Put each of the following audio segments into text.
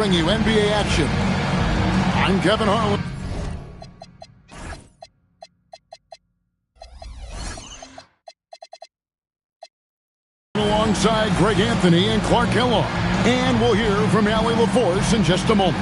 Bring you NBA action. I'm Kevin Harlan. Alongside Greg Anthony and Clark Kellogg. And we'll hear from Allie LaForce in just a moment.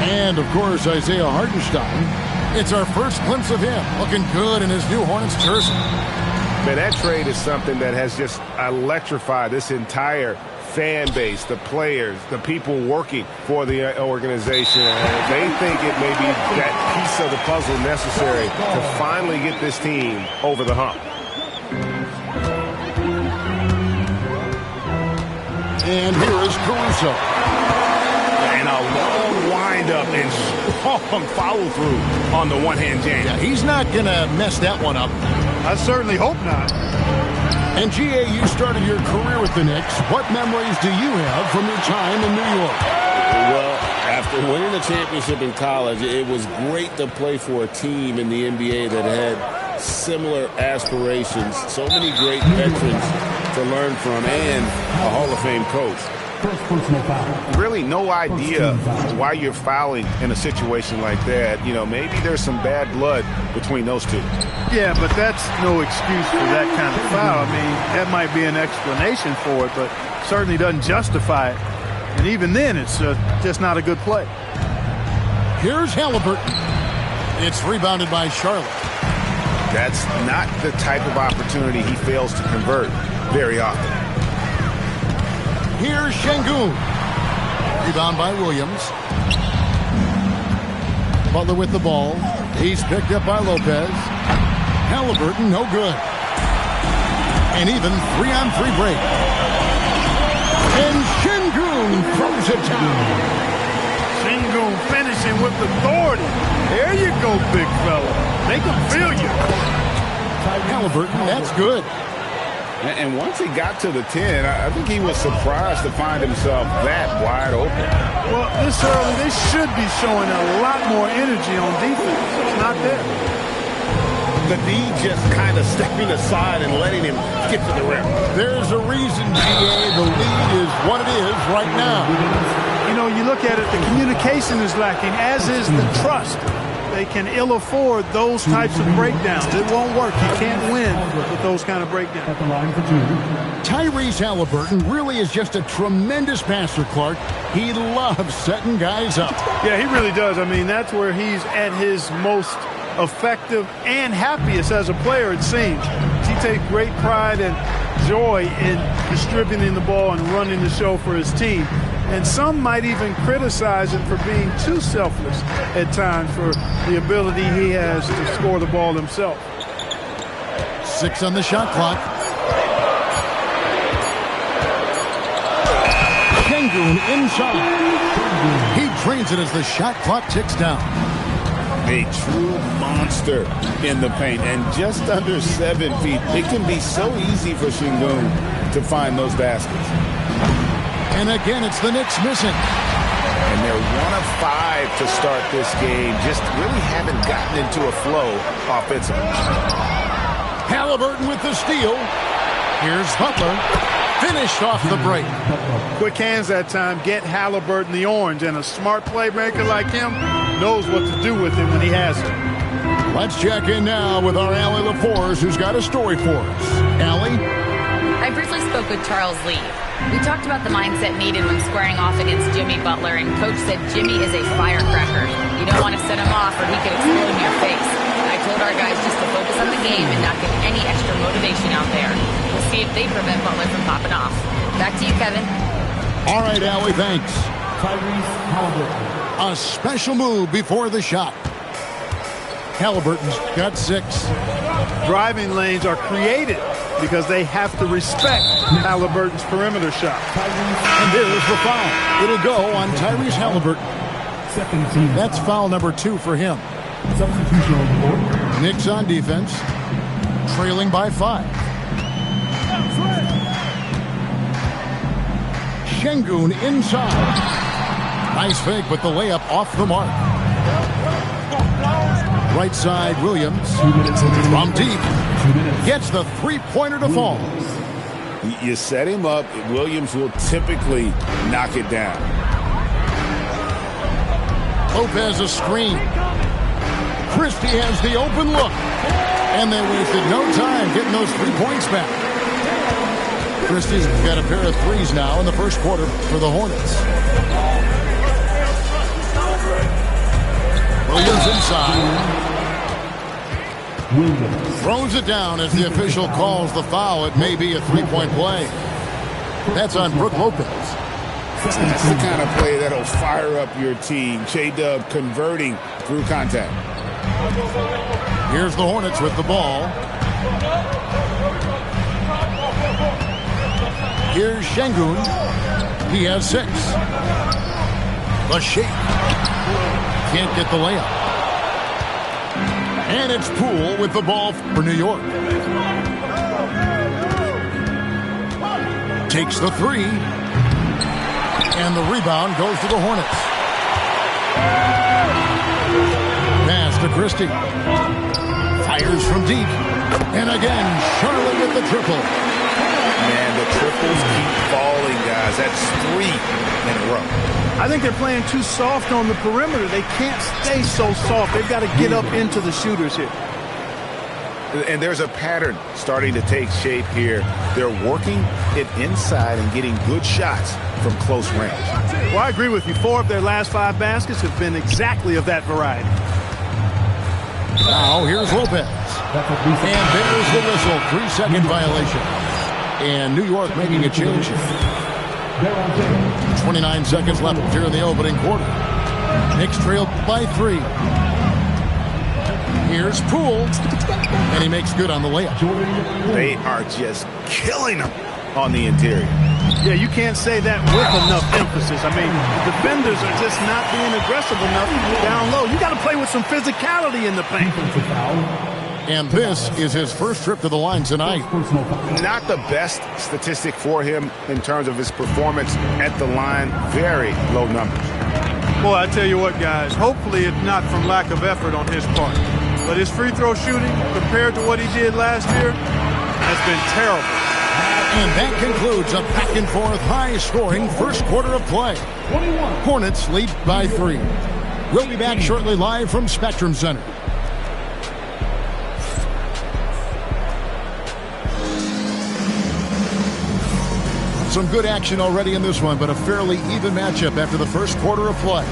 And, of course, Isaiah Hartenstein. It's our first glimpse of him, looking good in his new Hornets jersey. Man, that trade is something that has just electrified this entire fan base, the players, the people working for the organization. They think it may be that piece of the puzzle necessary to finally get this team over the hump. And here is Caruso. And a long windup and strong follow-through on the one-hand jam. Yeah, he's not going to mess that one up. I certainly hope not. And GA, you started your career with the Knicks. What memories do you have from your time in New York? Well, after winning the championship in college, it was great to play for a team in the NBA that had similar aspirations. So many great veterans to learn from and a Hall of Fame coach. Really no idea why you're fouling in a situation like that. You know, maybe there's some bad blood between those two. Yeah, but that's no excuse for that kind of foul. I mean, that might be an explanation for it, but certainly doesn't justify it. And even then, it's just not a good play. Here's Halliburton. It's rebounded by Charlotte. That's not the type of opportunity he fails to convert very often. Here's Şengün. Rebound by Williams. Butler with the ball. He's picked up by Lopez. Halliburton, no good. And even 3-on-3 break. And Şengün throws it down. Şengün finishing with authority. There you go, big fella. Make him feel you. Halliburton, that's good. And once he got to the 10, I think he was surprised to find himself that wide open. Well, this early, they should be showing a lot more energy on defense. It's not there. The D just kind of stepping aside and letting him get to the rim. There's a reason, GA, the lead is what it is right now. You know, you look at it, the communication is lacking, as is the trust. They can ill afford those types of breakdowns. It won't work. You can't win with those kind of breakdowns. At the line for two. Tyrese Halliburton really is just a tremendous passer, Clark. He loves setting guys up. Yeah, he really does. I mean, that's where he's at his most effective and happiest as a player, it seems. He takes great pride and joy in distributing the ball and running the show for his team. And some might even criticize him for being too selfless at times for the ability he has to score the ball himself. 6 on the shot clock. Şengün inside. He drains it as the shot clock ticks down. A true monster in the paint, and just under 7 feet. It can be so easy for Şengün to find those baskets. And again, it's the Knicks missing. And they're 1 of 5 to start this game. Just really haven't gotten into a flow offensively. Halliburton with the steal. Here's Butler. Finished off the break. Quick hands that time. Get Halliburton the orange. And a smart playmaker like him knows what to do with it when he has it. Let's check in now with our Allie LaForce, who's got a story for us. Allie? I briefly spoke with Charles Lee. We talked about the mindset needed when squaring off against Jimmy Butler, and Coach said Jimmy is a firecracker. You don't want to set him off or he could explode in your face. I told our guys just to focus on the game and not get any extra motivation out there. We'll see if they prevent Butler from popping off. Back to you, Kevin. All right, Allie, thanks. Tyrese Halliburton. A special move before the shot. Halliburton's got 6. Driving lanes are created because they have to respect Halliburton's perimeter shot. And there's the foul. It'll go on Tyrese Halliburton. Second team. That's foul number 2 for him. Substitution on the board. Knicks on defense, trailing by 5. Şengün inside. Nice fake, but the layup off the mark. Right side, Williams. 2 minutes from deep. Gets the three-pointer to fall. You set him up, Williams will typically knock it down. Lopez a screen. Christie has the open look. And they wasted no time getting those 3 points back. Christie's got a pair of threes now in the first quarter for the Hornets. Williams inside. Williams. Throws it down as the official calls the foul. It may be a 3-point play. That's on Brook Lopez. That's the kind of play that'll fire up your team. J-Dub converting through contact. Here's the Hornets with the ball. Here's Şengün. He has 6. The shake. Can't get the layup. And it's Poole with the ball for New York. Takes the 3. And the rebound goes to the Hornets. Pass to Christie. Fires from deep. And again, Charlotte with the triple. Man, the triples keep falling, guys. That's 3 in a row. I think they're playing too soft on the perimeter. They can't stay so soft. They've got to get up into the shooters here. And there's a pattern starting to take shape here. They're working it inside and getting good shots from close range. Well, I agree with you. 4 of their last 5 baskets have been exactly of that variety. Now here's Lopez. And there's the whistle. 3-second violation. And New York making a change here. 29 seconds left here in the opening quarter. Knicks trail by 3. Here's Poole. And he makes good on the layup. They are just killing them on the interior. Yeah, you can't say that with enough emphasis. I mean, defenders are just not being aggressive enough down low. You got to play with some physicality in the paint. And this is his first trip to the line tonight. Not the best statistic for him in terms of his performance at the line. Very low numbers. Boy, I tell you what, guys, hopefully it's not from lack of effort on his part. But his free throw shooting, compared to what he did last year, has been terrible. And that concludes a back-and-forth, high-scoring first quarter of play. Hornets lead by 3. We'll be back shortly live from Spectrum Center. Some good action already in this one, but a fairly even matchup after the first quarter of play.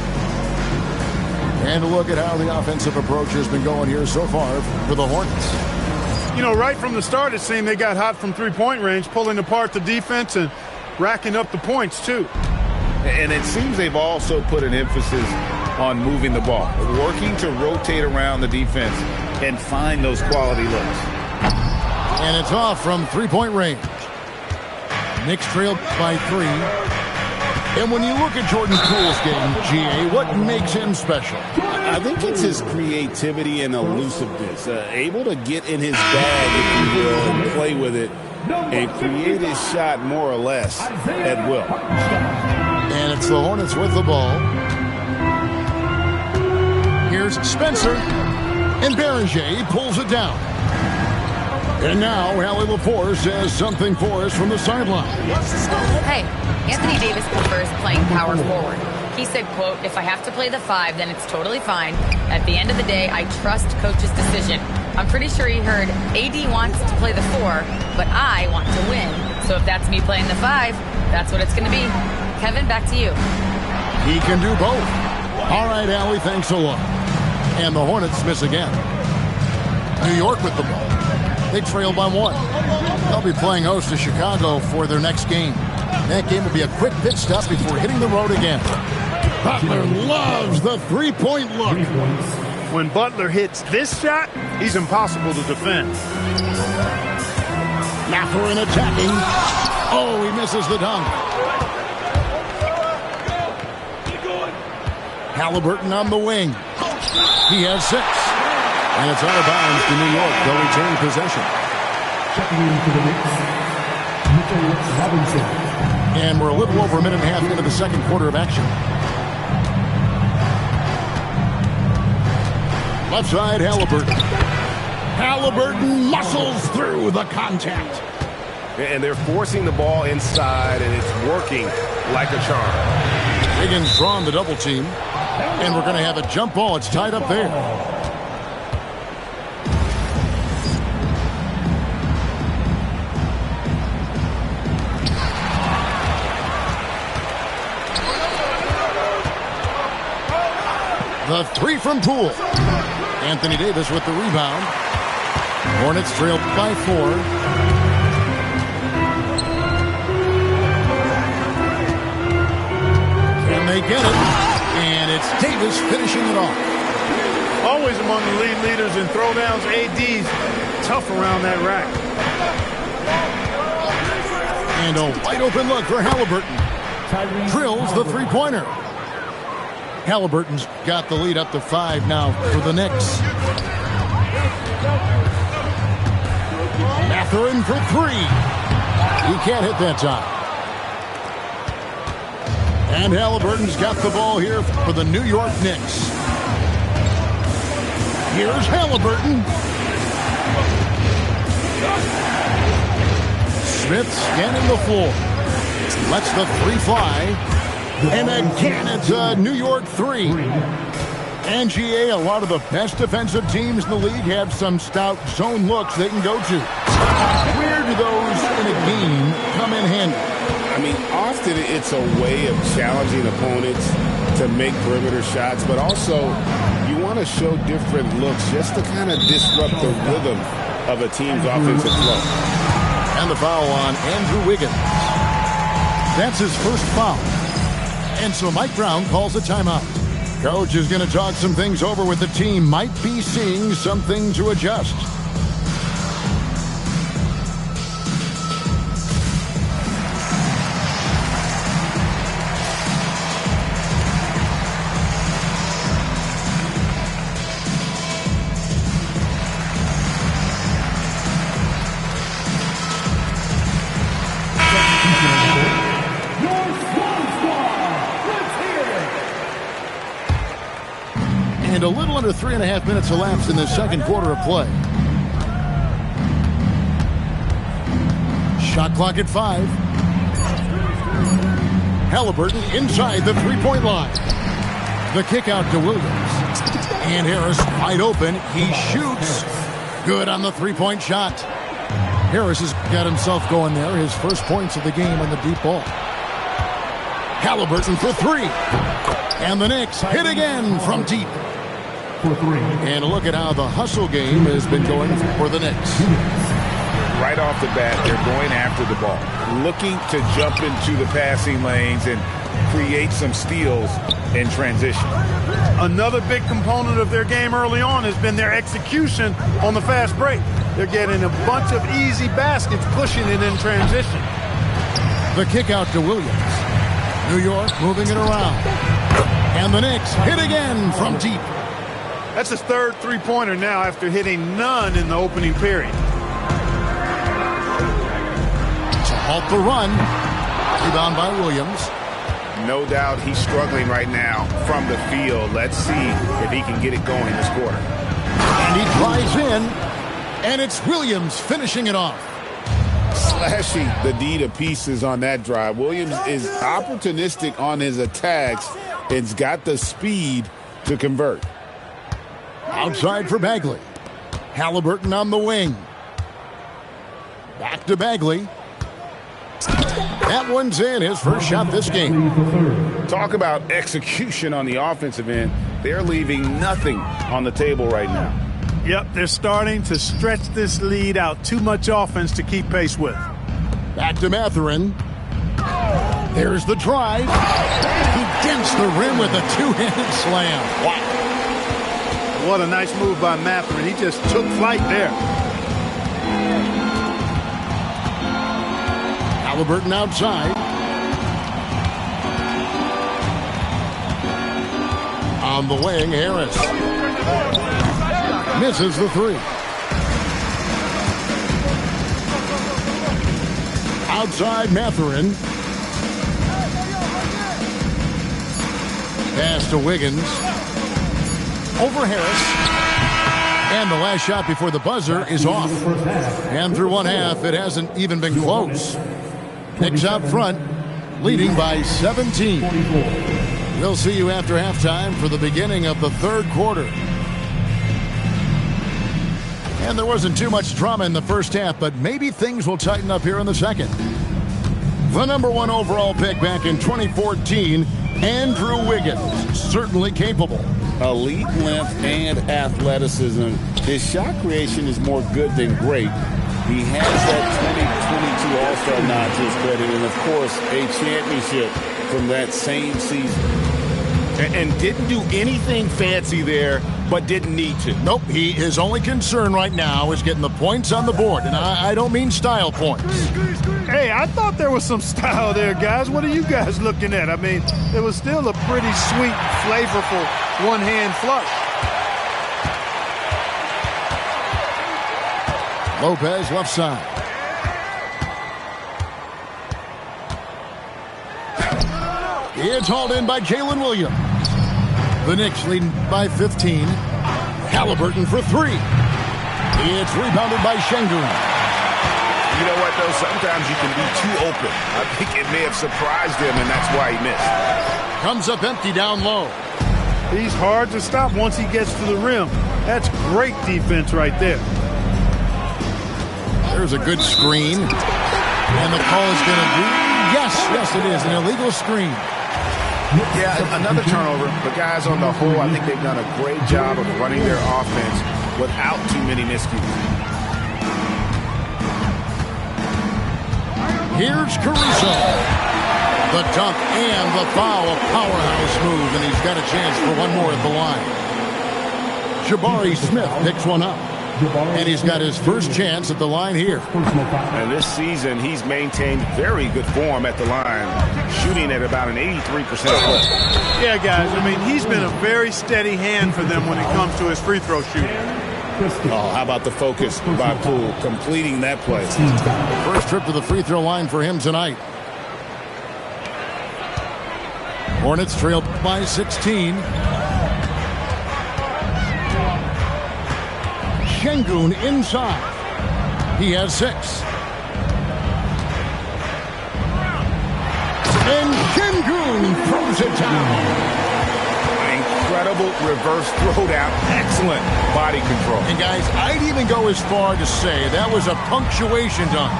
And a look at how the offensive approach has been going here so far for the Hornets. You know, right from the start, it seemed they got hot from three-point range, pulling apart the defense and racking up the points, too. And it seems they've also put an emphasis on moving the ball, working to rotate around the defense and find those quality looks. And it's off from three-point range. Knicks trailed by 3. And when you look at Jordan Poole's game, GA, what makes him special? I think it's his creativity and elusiveness. Able to get in his bag, if you will, and play with it and create his shot more or less at will. And it's the Hornets with the ball. Here's Spencer. And Beringer pulls it down. And now, Allie Lepore says something for us from the sideline. Hey, Anthony Davis prefers playing power forward. He said, quote, "If I have to play the 5, then it's totally fine. At the end of the day, I trust coach's decision." I'm pretty sure he heard AD wants to play the 4, but I want to win. So if that's me playing the 5, that's what it's going to be. Kevin, back to you. He can do both. All right, Allie, thanks a lot. And the Hornets miss again. New York with the ball. They trail by 1. They'll be playing host to Chicago for their next game. That game will be a quick pit stop before hitting the road again. Butler loves the three-point look. When Butler hits this shot, he's impossible to defend. Mathurin attacking. Oh, he misses the dunk. Halliburton on the wing. He has 6. And it's out of bounds to New York. They'll retain possession. Checking into the Knicks, Mitchell Robinson. And we're a little over a minute and a half into the second quarter of action. Left side, Halliburton. Halliburton muscles through the contact. And they're forcing the ball inside, and it's working like a charm. Wiggins drawn the double team. And we're going to have a jump ball. It's tied up there. The three from Poole. Anthony Davis with the rebound. Hornets trailed by 4. Can they get it? And it's Davis finishing it off. Always among the league leaders in throwdowns. AD's tough around that rack. And a wide open look for Halliburton. Drills the three-pointer. Halliburton's got the lead up to 5 now for the Knicks. Mathurin for 3. He can't hit that time. And Halliburton's got the ball here for the New York Knicks. Here's Halliburton. Smith scanning the floor. Lets the 3 fly. And again, it's a New York 3. And GA, a lot of the best defensive teams in the league have some stout zone looks they can go to. Where do those in a game come in handy? I mean, often it's a way of challenging opponents to make perimeter shots, but also you want to show different looks just to kind of disrupt the rhythm of a team's offensive flow. And the foul on Andrew Wiggins. That's his first foul. And so Mike Brown calls a timeout. Coach is going to talk some things over with the team. Might be seeing something to adjust. And a little under 3.5 minutes elapsed in the second quarter of play. Shot clock at 5. Halliburton inside the three-point line. The kick out to Williams. And Harris wide open. He shoots. Good on the three-point shot. Harris has got himself going there. His first points of the game on the deep ball. Halliburton for 3. And the Knicks hit again from deep. And look at how the hustle game has been going for the Knicks. Right off the bat, they're going after the ball, looking to jump into the passing lanes and create some steals in transition. Another big component of their game early on has been their execution on the fast break. They're getting a bunch of easy baskets, pushing it in transition. The kick out to Williams. New York moving it around. And the Knicks hit again from deep. That's his third three-pointer now after hitting none in the opening period. To halt the run. Rebound by Williams. No doubt he's struggling right now from the field. Let's see if he can get it going this quarter. And he drives in. And it's Williams finishing it off. Slashing the D to pieces on that drive. Williams is opportunistic on his attacks and's got the speed to convert. Outside for Bagley. Halliburton on the wing. Back to Bagley. That one's in, his first shot this game. Talk about execution on the offensive end. They're leaving nothing on the table right now. Yep, they're starting to stretch this lead out. Too much offense to keep pace with. Back to Mathurin. There's the drive. He dents the rim with a two-handed slam. Wow. What a nice move by Mathurin. He just took flight there. Halliburton outside. On the wing, Harris. Misses the three. Outside, Mathurin. Pass to Wiggins. Over Harris. And the last shot before the buzzer is off. And through one half, it hasn't even been close. Knicks out front, leading by 17. We'll see you after halftime for the beginning of the third quarter. And there wasn't too much drama in the first half, but maybe things will tighten up here in the second. The #1 overall pick back in 2014, Andrew Wiggins, certainly capable. Elite length and athleticism. His shot creation is more good than great. He has that 2022 All-Star nod to his credit, and of course, a championship from that same season. And didn't do anything fancy there, but didn't need to. Nope, his only concern right now is getting the points on the board, and I don't mean style points. Hey, I thought there was some style there, guys. What are you guys looking at? I mean, it was still a pretty sweet, flavorful one-hand flush. Lopez left side. It's hauled in by Jalen Williams. The Knicks leading by 15. Halliburton for three. It's rebounded by Şengün. You know what, though? Sometimes you can be too open. I think it may have surprised him, and that's why he missed. Comes up empty down low. He's hard to stop once he gets to the rim. That's great defense right there. There's a good screen. And the call is going to be, yes, it is, an illegal screen. Yeah, another turnover. But guys, on the whole, I think they've done a great job of running their offense without too many miscues. Here's Caruso. The dunk and the foul, a powerhouse move, and he's got a chance for one more at the line. Jabari Smith picks one up. And he's got his first chance at the line here. And this season, he's maintained very good form at the line, shooting at about an 83% clip. Yeah, guys, I mean, he's been a very steady hand for them when it comes to his free throw shooting. Oh, how about the focus by Poole completing that play? First trip to the free throw line for him tonight. Hornets trail by 16. Şengün inside. He has 6. And Şengün throws it down. Incredible reverse throwdown. Excellent body control. And guys, I'd even go as far to say that was a punctuation dunk.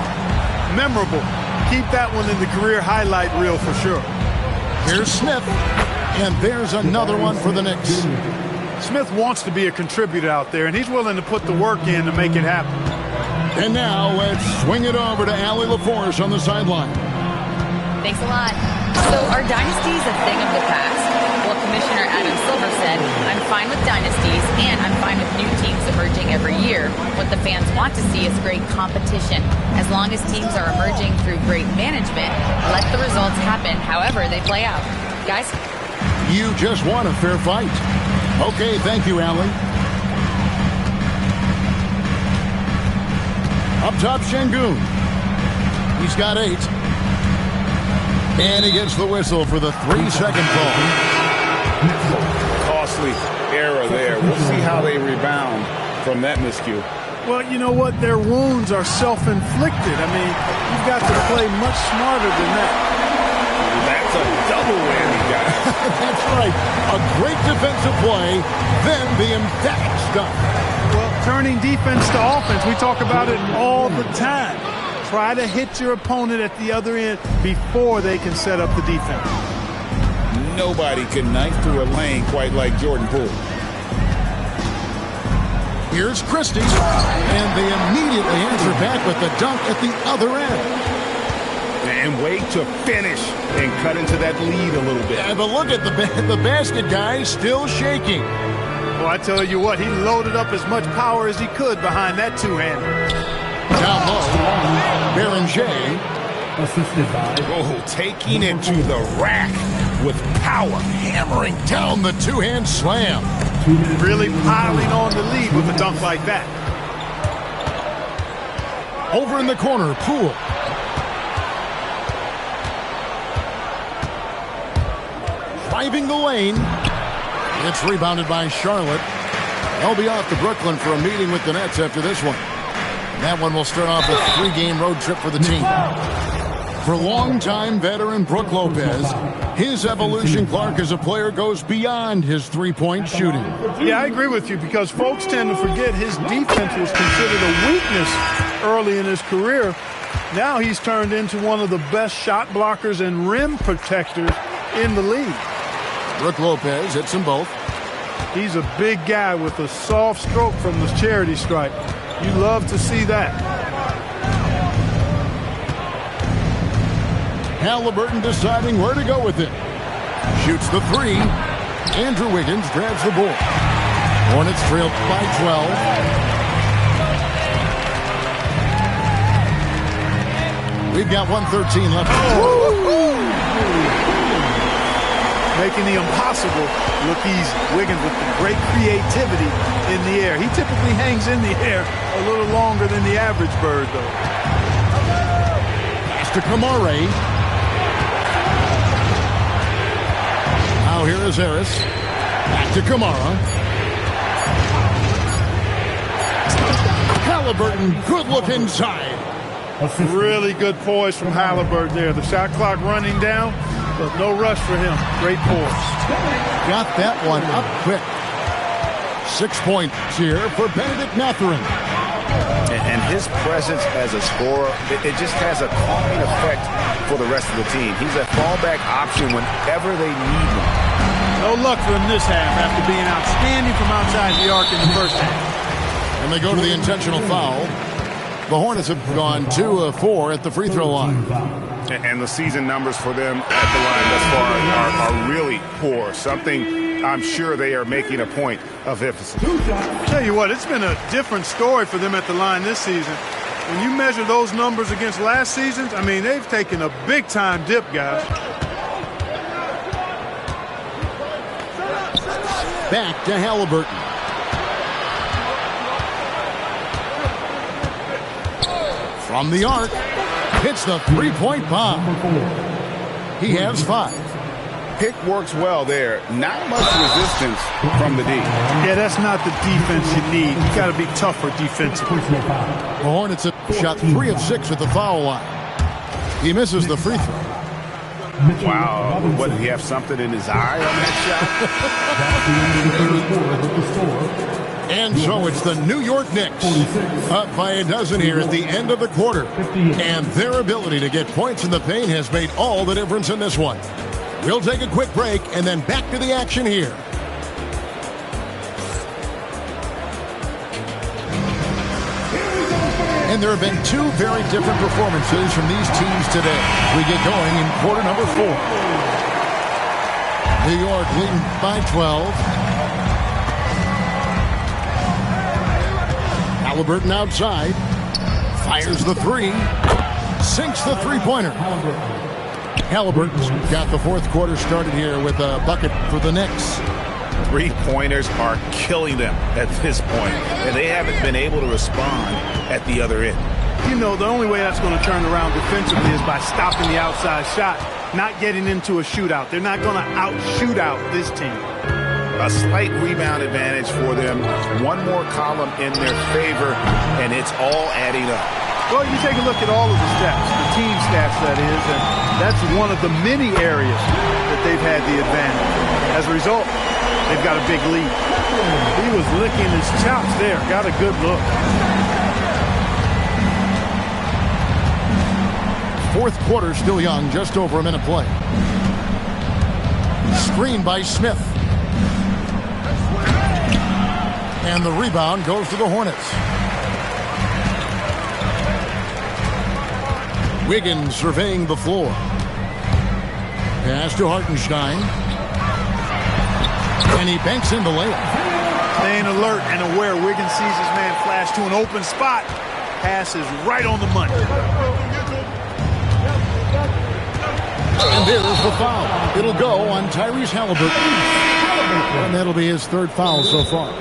Memorable. Keep that one in the career highlight reel for sure. Here's Smith. And there's another one for the Knicks. Smith wants to be a contributor out there, and he's willing to put the work in to make it happen. And now let's swing it over to Allie LaForce on the sideline. Thanks a lot. So are dynasties a thing of the past? Well, Commissioner Adam Silver said, I'm fine with dynasties, and I'm fine with new teams emerging every year. What the fans want to see is great competition. As long as teams are emerging through great management, let the results happen however they play out. Guys? You just want a fair fight. Okay, thank you, Allie. Up top, Şengün. He's got 8. And he gets the whistle for the 3-second call. Costly error there. We'll see how they rebound from that miscue. Well, you know what? Their wounds are self-inflicted. I mean, you've got to play much smarter than that. That's a double whammy, guys. That's right. A great defensive play, then the emphatic stuff. Well, turning defense to offense, we talk about it all the time. Try to hit your opponent at the other end before they can set up the defense. Nobody can knife through a lane quite like Jordan Poole. Here's Christie, and they immediately answer back with the dunk at the other end. And wait to finish and cut into that lead a little bit. Yeah, but look at the basket guy still shaking. Well, I tell you what, he loaded up as much power as he could behind that two-hander. Down low, Berenger. Assisted by Taking it to the rack with power, hammering Down the two-hand slam. Really piling on the lead with a dunk like that. Over in the corner, Poole. Driving the lane. It's rebounded by Charlotte. They'll be off to Brooklyn for a meeting with the Nets after this one. That one will start off a 3-game road trip for the team. For longtime veteran Brook Lopez, his evolution, Clark, as a player goes beyond his three-point shooting. Yeah, I agree with you because folks tend to forget his defense was considered a weakness early in his career. Now he's turned into one of the best shot blockers and rim protectors in the league. Brook Lopez hits them both. He's a big guy with a soft stroke from the charity stripe. You love to see that. Halliburton deciding where to go with it. Shoots the three. Andrew Wiggins grabs the board. Hornets trail by 12. We've got 1:13 left. Making the impossible look easy. Wiggins with the great creativity in the air. He typically hangs in the air a little longer than the average bird, though. Pass to Kamare. Now here is Harris. Back to Kamara. Halliburton, good look inside. Really good poise from Halliburton there. The shot clock running down, but no rush for him. Great poise. Got that one up quick. 6 points here for Benedict Mathurin. And his presence as a scorer, it just has a calming effect for the rest of the team. He's a fallback option whenever they need him. No luck for him this half after being outstanding from outside the arc in the first half. And they go to the intentional foul. The Hornets have gone 2 of 4 at the free throw line. And the season numbers for them at the line thus far are really poor. Something I'm sure they are making a point of emphasis. Tell you what, it's been a different story for them at the line this season. When you measure those numbers against last season's, I mean, they've taken a big-time dip, guys. Back to Halliburton. From the arc, hits the three-point bomb. He has 5. Pick works well there. Not much resistance from the D. Yeah, that's not the defense you need. You got to be tougher defensively. The Hornets have shot 3 of 6 at the foul line. He misses the free throw. Wow. What, did he have something in his eye on that shot? And so it's the New York Knicks up by a dozen here at the end of the quarter. And their ability to get points in the paint has made all the difference in this one. We'll take a quick break and then back to the action here. And there have been 2 very different performances from these teams today. We get going in quarter number 4. New York leading by 12. Halliburton outside. Fires the 3. Sinks the three-pointer. Halliburton's got the fourth quarter started here with a bucket for the Knicks. Three-pointers are killing them at this point, and they haven't been able to respond at the other end. You know, the only way that's going to turn around defensively is by stopping the outside shot, not getting into a shootout. They're not going to out-shoot out this team. A slight rebound advantage for them. One more column in their favor, and it's all adding up. Well, you take a look at all of the stats, the team stats, that is, and that's one of the many areas that they've had the advantage. As a result, they've got a big lead. He was licking his chops there. Got a good look. Fourth quarter still young, just over a minute play. Screen by Smith. And the rebound goes to the Hornets. Wiggins surveying the floor. Pass to Hartenstein. And he banks in the layup. Staying alert and aware. Wiggins sees his man flash to an open spot. Pass is right on the money. And there's the foul. It'll go on Tyrese Halliburton. And that'll be his 3rd foul so far.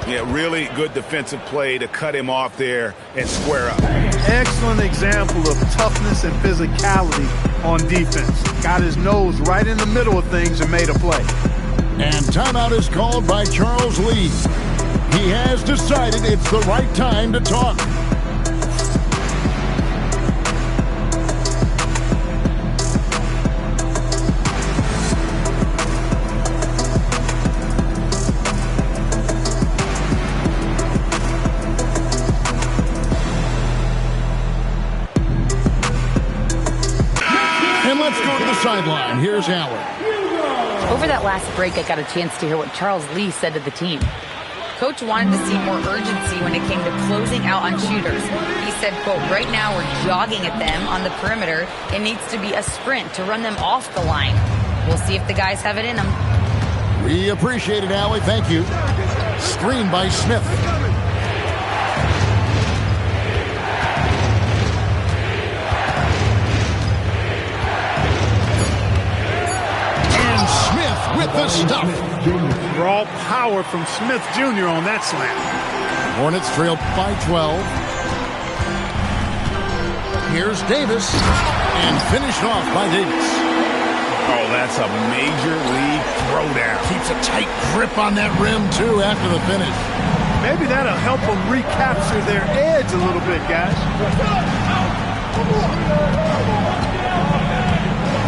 Yeah, really good defensive play to cut him off there and square up. Excellent example of toughness and physicality on defense. Got his nose right in the middle of things and made a play. And timeout is called by Charles Lee. He has decided it's the right time to talk. And let's go to the sideline. Here's Howard. Over that last break, I got a chance to hear what Charles Lee said to the team. Coach wanted to see more urgency when it came to closing out on shooters. He said, quote, right now we're jogging at them on the perimeter. It needs to be a sprint to run them off the line. We'll see if the guys have it in them. We appreciate it, Allie. Thank you. Screen by Smith. With the stuff. Raw power from Smith Jr. on that slam. Hornets trail by 12. Here's Davis. And finished off by Davis. Oh, that's a major league throwdown. Keeps a tight grip on that rim, too, after the finish. Maybe that'll help them recapture their edge a little bit, guys.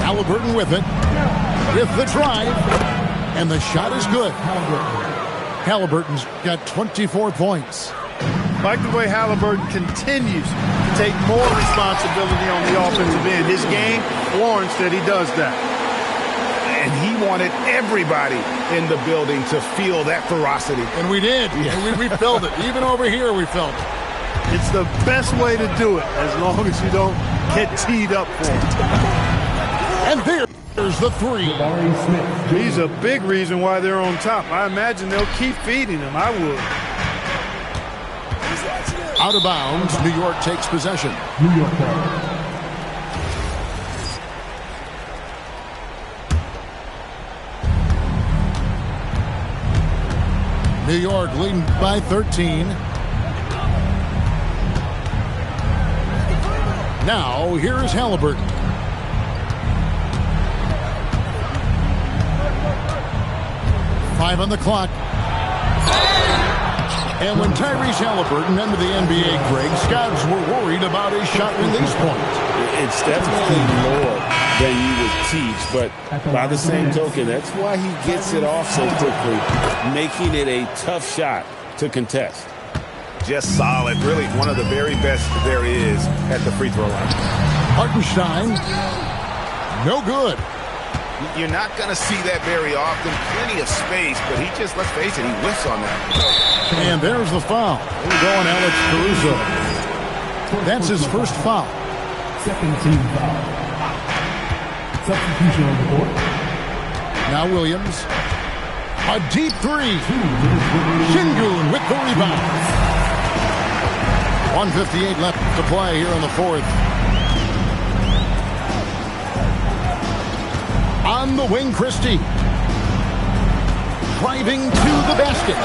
Halliburton with it. With the drive, and the shot is good. Halliburton's got 24 points. Like the way Halliburton continues to take more responsibility on the offensive end. His game warrants that he does that. And he wanted everybody in the building to feel that ferocity. And we did. Yeah. We felt it. Even over here, we felt it. It's the best way to do it, as long as you don't get teed up for it. And there's the three. He's a big reason why they're on top. I imagine they'll keep feeding him. I would. Out of bounds, New York takes possession. New York ball. New York leading by 13. Now, here's Halliburton. Five on the clock. And when Tyrese Halliburton entered the NBA, Greg, scouts were worried about his shot release point. It's definitely lower than you would teach, but by the same token, that's why he gets it off so quickly, making it a tough shot to contest. Just solid. Really one of the very best there is at the free throw line. Hartenstein, no good. You're not going to see that very often. Plenty of space, but he just, let's face it, he whiffs on that. And there's the foul. We're going Alex Caruso. That's his first foul. Second team foul. Substitution on the court. Now Williams. A deep three. Şengün with the rebound. 1:58 left to play here in the fourth. On the wing, Christie. Driving to the basket.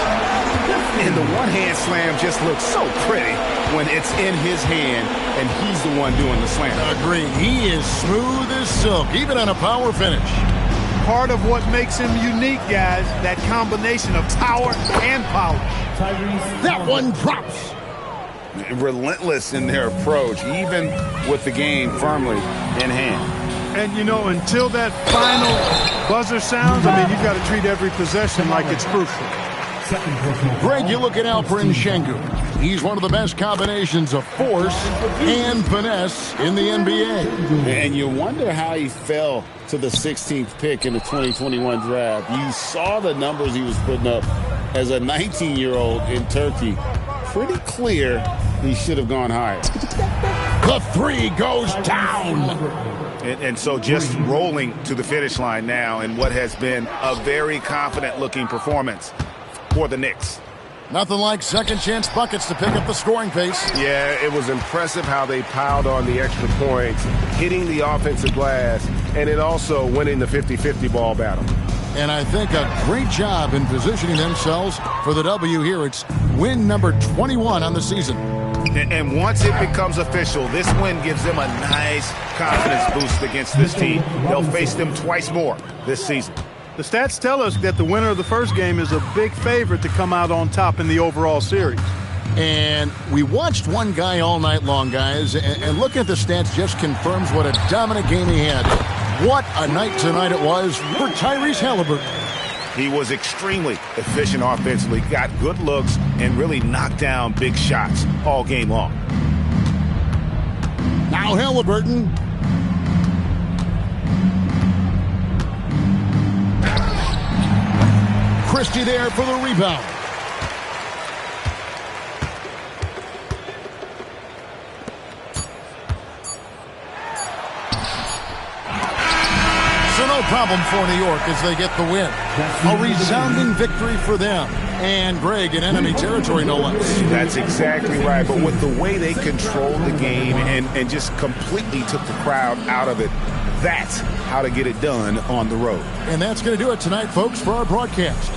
And the one-hand slam just looks so pretty when it's in his hand and he's the one doing the slam. Agree. He is smooth as silk, even on a power finish. Part of what makes him unique, guys, that combination of power and polish. That one drops. Relentless in their approach, even with the game firmly in hand. And, you know, until that final buzzer sounds, I mean, you've got to treat every possession like it's crucial. Greg, you look at Alperen Şengün. He's one of the best combinations of force and finesse in the NBA. And you wonder how he fell to the 16th pick in the 2021 draft. You saw the numbers he was putting up as a 19-year-old in Turkey. Pretty clear he should have gone higher. The three goes down. And so just rolling to the finish line now in what has been a very confident-looking performance for the Knicks. Nothing like second chance buckets to pick up the scoring pace. Yeah, it was impressive how they piled on the extra points, hitting the offensive glass, and then also winning the 50-50 ball battle. And I think a great job in positioning themselves for the W here. It's win number 21 on the season. And once it becomes official, this win gives them a nice confidence boost against this team. They'll face them twice more this season. The stats tell us that the winner of the first game is a big favorite to come out on top in the overall series. And we watched one guy all night long, guys, and looking at the stats just confirms what a dominant game he had. What a night tonight it was for Tyrese Halliburton. He was extremely efficient offensively, got good looks, and really knocked down big shots all game long. Now Halliburton. Christie there for the rebound. So no problem for New York as they get the win. A resounding victory for them. And Greg in enemy territory, no less. That's exactly right. But with the way they controlled the game and just completely took the crowd out of it, that's how to get it done on the road. And that's going to do it tonight, folks, for our broadcast.